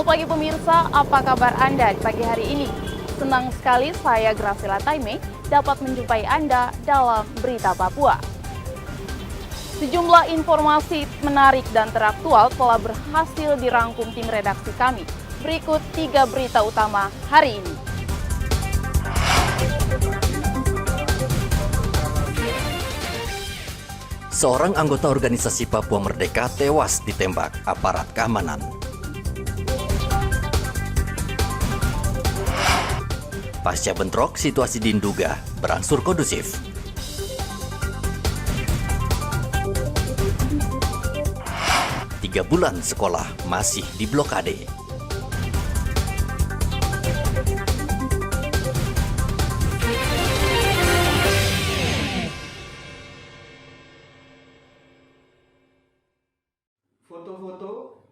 Selamat pagi pemirsa, apa kabar Anda di pagi hari ini? Senang sekali saya Graciela Taime dapat menjumpai Anda dalam Berita Papua. Sejumlah informasi menarik dan teraktual telah berhasil dirangkum tim redaksi kami. Berikut 3 berita utama hari ini. Seorang anggota organisasi Papua Merdeka tewas ditembak aparat keamanan. Pasca bentrok, situasi di Nduga berangsur kondusif. Tiga bulan sekolah masih diblokade. Foto-foto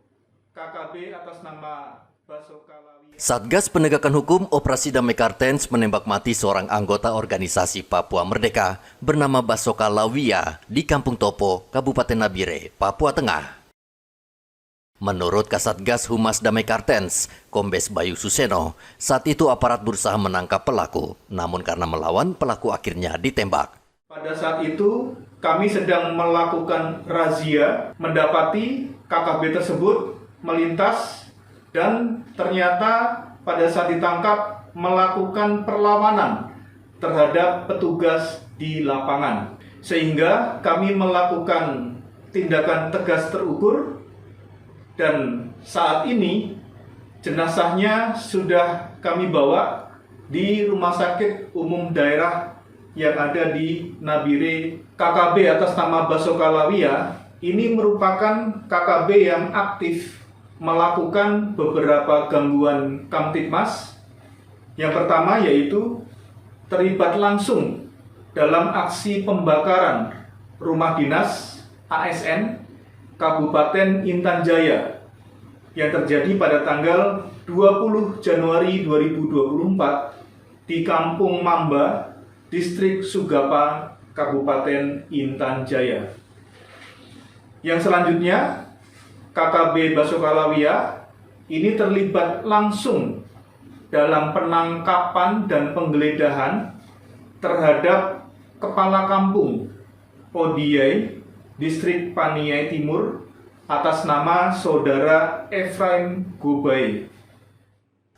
KKB atas nama Basoka Lawiya. Satgas Penegakan Hukum Operasi Damai Kartens menembak mati seorang anggota organisasi Papua Merdeka bernama Basoka Lawiya di Kampung Topo, Kabupaten Nabire, Papua Tengah. Menurut Kasatgas Humas Damai Kartens, Kombes Bayu Suseno, saat itu aparat berusaha menangkap pelaku, namun karena melawan, pelaku akhirnya ditembak. Pada saat itu, kami sedang melakukan razia, mendapati KKB tersebut melintas dan ternyata pada saat ditangkap melakukan perlawanan terhadap petugas di lapangan. Sehingga kami melakukan tindakan tegas terukur dan saat ini jenazahnya sudah kami bawa di Rumah Sakit Umum Daerah yang ada di Nabire. KKB atas nama Basoka Lawiya ini merupakan KKB yang aktif melakukan beberapa gangguan Kamtibmas. Yang pertama yaitu terlibat langsung dalam aksi pembakaran rumah dinas ASN Kabupaten Intan Jaya yang terjadi pada tanggal 20 Januari 2024 di Kampung Mamba, Distrik Sugapa, Kabupaten Intan Jaya. Yang selanjutnya, KKB Basoka Lawiya ini terlibat langsung dalam penangkapan dan penggeledahan terhadap Kepala Kampung Odiai, Distrik Paniai Timur, atas nama Saudara Efraim Gobai.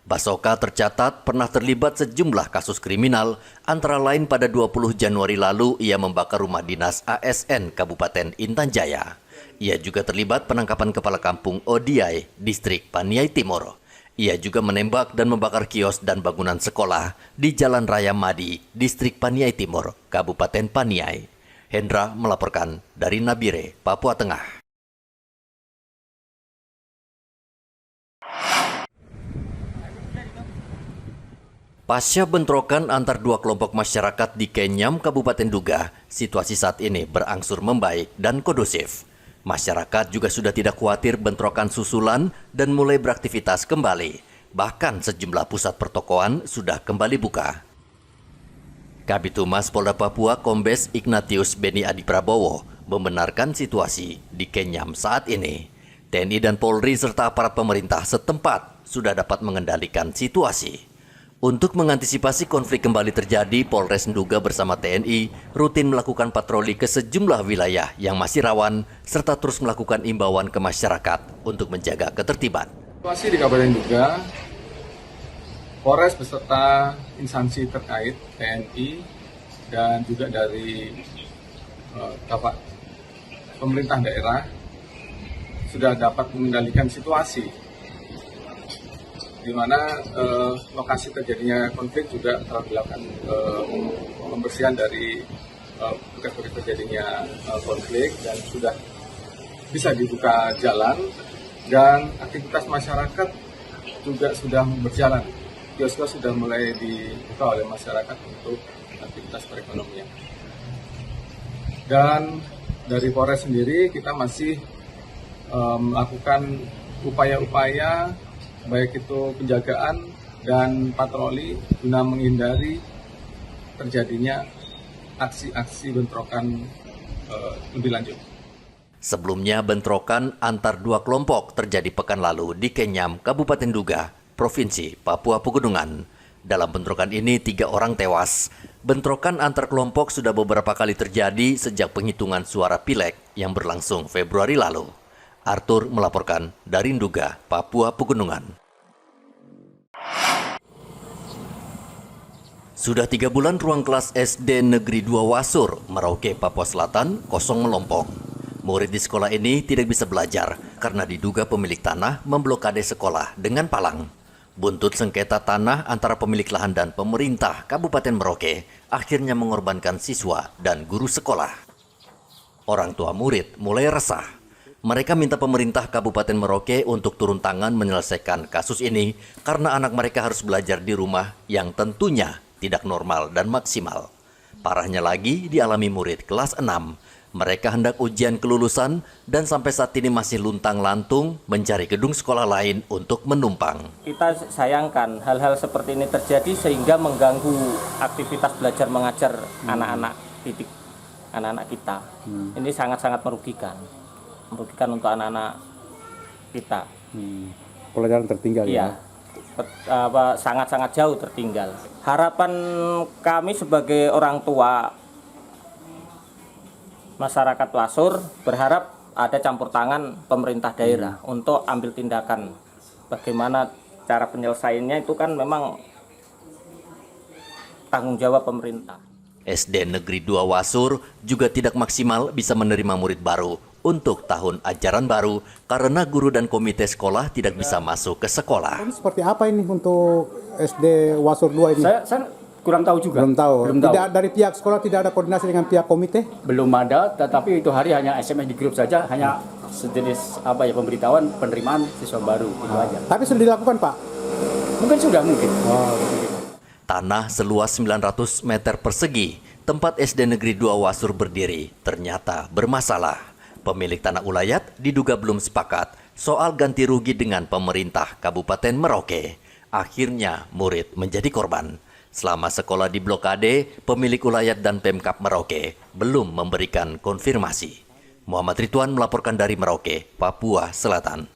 Basoka tercatat pernah terlibat sejumlah kasus kriminal, antara lain pada 20 Januari lalu ia membakar rumah dinas ASN Kabupaten Intan Jaya. Ia juga terlibat penangkapan Kepala Kampung Odiai, Distrik Paniai Timur. Ia juga menembak dan membakar kios dan bangunan sekolah di Jalan Raya Madi, Distrik Paniai Timur, Kabupaten Paniai. Hendra melaporkan dari Nabire, Papua Tengah. Pasca bentrokan antar dua kelompok masyarakat di Kenyam, Kabupaten Nduga, situasi saat ini berangsur membaik dan kondusif. Masyarakat juga sudah tidak khawatir bentrokan susulan dan mulai beraktivitas kembali. Bahkan sejumlah pusat pertokoan sudah kembali buka. Kabid Humas Polda Papua Kombes Ignatius Beni Adi Prabowo membenarkan situasi di Kenyam saat ini. TNI dan Polri serta aparat pemerintah setempat sudah dapat mengendalikan situasi. Untuk mengantisipasi konflik kembali terjadi, Polres Nduga bersama TNI rutin melakukan patroli ke sejumlah wilayah yang masih rawan, serta terus melakukan imbauan ke masyarakat untuk menjaga ketertiban. Situasi di Kabupaten Nduga, Polres beserta instansi terkait, TNI, dan juga dari pemerintah daerah sudah dapat mengendalikan situasi, di mana lokasi terjadinya konflik juga telah dilakukan pembersihan dari bekas terjadinya konflik dan sudah bisa dibuka jalan dan aktivitas masyarakat juga sudah berjalan. Kios-kios sudah mulai dibuka oleh masyarakat untuk aktivitas perekonomian. Dan dari Polres sendiri kita masih melakukan upaya-upaya baik itu penjagaan dan patroli guna menghindari terjadinya aksi-aksi bentrokan lebih lanjut. Sebelumnya bentrokan antar dua kelompok terjadi pekan lalu di Kenyam, Kabupaten Duga, Provinsi Papua Pegunungan. Dalam bentrokan ini 3 orang tewas. Bentrokan antar kelompok sudah beberapa kali terjadi sejak penghitungan suara pileg yang berlangsung Februari lalu. Arthur melaporkan dari Nduga, Papua Pegunungan. Sudah 3 bulan ruang kelas SD Negeri 2 Wasur, Merauke, Papua Selatan kosong melompong. Murid di sekolah ini tidak bisa belajar karena diduga pemilik tanah memblokade sekolah dengan palang. Buntut sengketa tanah antara pemilik lahan dan pemerintah Kabupaten Merauke akhirnya mengorbankan siswa dan guru sekolah. Orang tua murid mulai resah. Mereka minta pemerintah Kabupaten Merauke untuk turun tangan menyelesaikan kasus ini karena anak mereka harus belajar di rumah yang tentunya tidak normal dan maksimal. Parahnya lagi dialami murid kelas 6. Mereka hendak ujian kelulusan dan sampai saat ini masih luntang-lantung mencari gedung sekolah lain untuk menumpang. Kita sayangkan hal-hal seperti ini terjadi sehingga mengganggu aktivitas belajar mengajar anak-anak didik anak-anak kita. Ini sangat-sangat merugikan untuk anak-anak kita. Pelajaran tertinggal ya. Sangat-sangat jauh tertinggal. Harapan kami sebagai orang tua masyarakat Wasur berharap ada campur tangan pemerintah daerah untuk ambil tindakan. Bagaimana cara penyelesaiannya itu kan memang tanggung jawab pemerintah. SD Negeri 2 Wasur juga tidak maksimal bisa menerima murid baru untuk tahun ajaran baru karena guru dan komite sekolah tidak bisa masuk ke sekolah. Ini seperti apa ini untuk SD Wasur 2 ini? Saya kurang tahu juga. Belum tahu. Belum tahu. Tidak, dari pihak sekolah tidak ada koordinasi dengan pihak komite? Belum ada, tetapi itu hari hanya SMS di grup saja, hanya sejenis pemberitahuan penerimaan siswa baru itu aja. Tapi sudah dilakukan, Pak? Mungkin sudah mungkin. Tanah seluas 900 meter persegi tempat SD Negeri 2 Wasur berdiri ternyata bermasalah. Pemilik tanah ulayat diduga belum sepakat soal ganti rugi dengan pemerintah Kabupaten Merauke. Akhirnya murid menjadi korban. Selama sekolah diblokade, pemilik ulayat dan Pemkab Merauke belum memberikan konfirmasi. Muhammad Ridwan melaporkan dari Merauke, Papua Selatan.